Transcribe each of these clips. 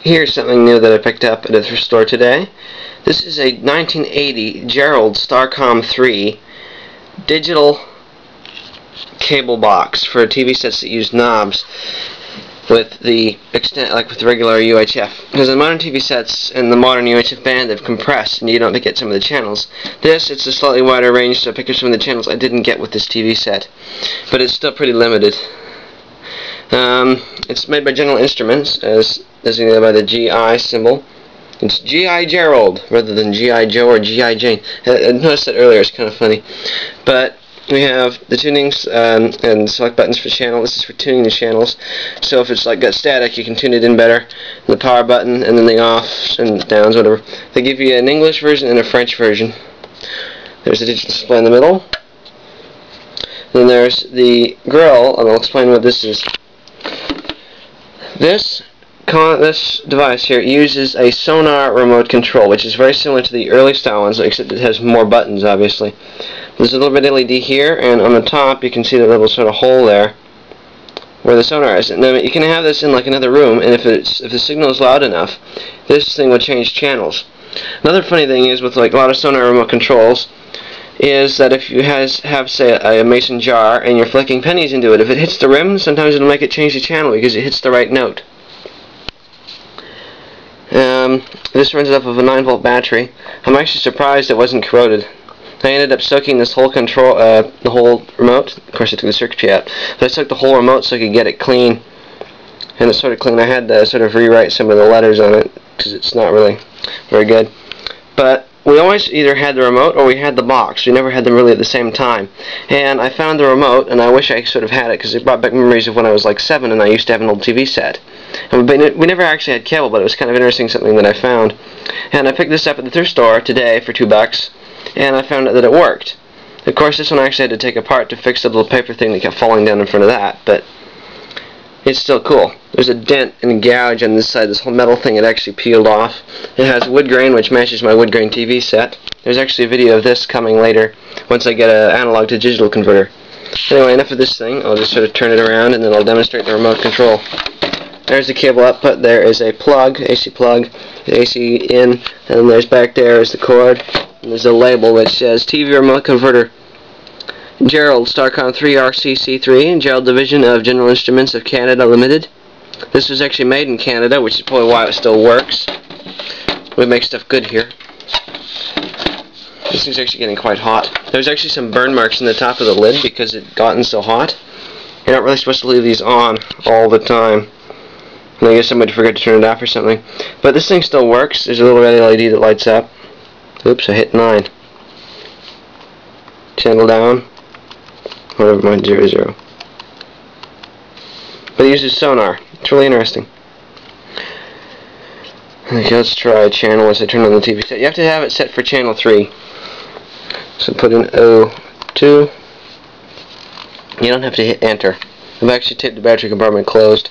Here's something new that I picked up at a thrift store today. This is a 1980 Jerrold Starcom 3 digital cable box for TV sets that use knobs with the regular UHF. Because the modern TV sets and the modern UHF band have compressed and you don't get some of the channels. It's a slightly wider range, so I picked up some of the channels I didn't get with this TV set. But it's still pretty limited. It's made by General Instruments, as designated by the GI symbol. It's G.I. Jerrold rather than G.I. Joe or G.I. Jane. I noticed that earlier, it's kind of funny. But we have the tunings and select buttons for channel. This is for tuning the channels. So if it's got static, you can tune it in better. The power button and then the offs and downs, whatever. They give you an English version and a French version. There's the digital display in the middle. Then there's the grill, and I'll explain what this is. This device here uses a Sonar remote control, which is very similar to the early style ones, except it has more buttons, obviously. There's a little bit of LED here, and on the top you can see the little sort of hole there where the Sonar is. And then you can have this in another room, and if the signal is loud enough, this thing will change channels. Another funny thing is with a lot of Sonar remote controls is that if you have say a mason jar and you're flicking pennies into it, if it hits the rim, sometimes it'll make it change the channel because it hits the right note. This runs off of a 9-volt battery. I'm actually surprised it wasn't corroded. I ended up soaking this whole control, the whole remote. Of course, I took the circuitry out, but I soaked the whole remote so I could get it clean. And it's sort of clean. I had to sort of rewrite some of the letters on it because it's not really very good. But we always either had the remote or we had the box. We never had them really at the same time. And I found the remote, and I wish I sort of had it because it brought back memories of when I was 7 and I used to have an old TV set. And we never actually had cable, but it was kind of interesting, something that I found. And I picked this up at the thrift store today for $2, and I found out that it worked. Of course, this one I actually had to take apart to fix the little paper thing that kept falling down in front of that, but it's still cool. There's a dent and a gouge on this side. This whole metal thing had actually peeled off. It has wood grain, which matches my wood grain TV set. There's actually a video of this coming later once I get an analog to digital converter. Anyway, enough of this thing. I'll just sort of turn it around and then I'll demonstrate the remote control. There's the cable output. There is a plug, AC plug, AC in, and there's back there is the cord. And there's a label that says TV remote converter. Jerrold Starcom 3 RCC-3, Jerrold Division of General Instruments of Canada Limited. This was actually made in Canada, which is probably why it still works. We make stuff good here. This thing's actually getting quite hot. There's actually some burn marks in the top of the lid because it's gotten so hot. You're not really supposed to leave these on all the time. And I guess somebody forgot to turn it off or something. But this thing still works. There's a little red LED that lights up. Oops, I hit 9. Channel down. Whatever, mind 00. But it uses Sonar. It's really interesting. Okay, let's try a channel as I turn on the TV set. You have to have it set for channel 3. So put in 02. You don't have to hit enter. I've actually taped the battery compartment closed.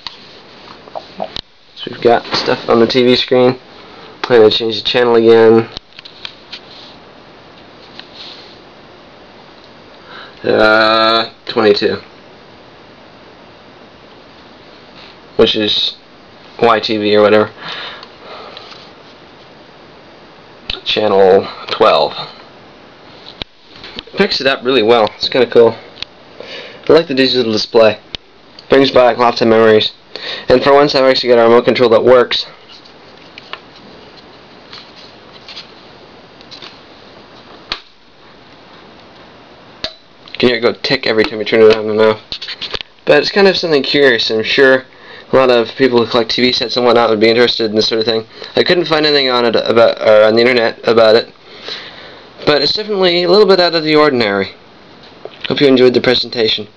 So we've got stuff on the TV screen. I'm going to change the channel again. 22, which is YTV or whatever. Channel 12. Picks it up really well. It's kind of cool. I like the digital display. Brings back lots of memories. And for once, I've actually got a remote control that works. You can hear it go tick every time you turn it on and off. But it's kind of something curious. I'm sure a lot of people who collect TV sets and whatnot would be interested in this sort of thing. I couldn't find anything on it on the internet about it, but it's definitely a little bit out of the ordinary. Hope you enjoyed the presentation.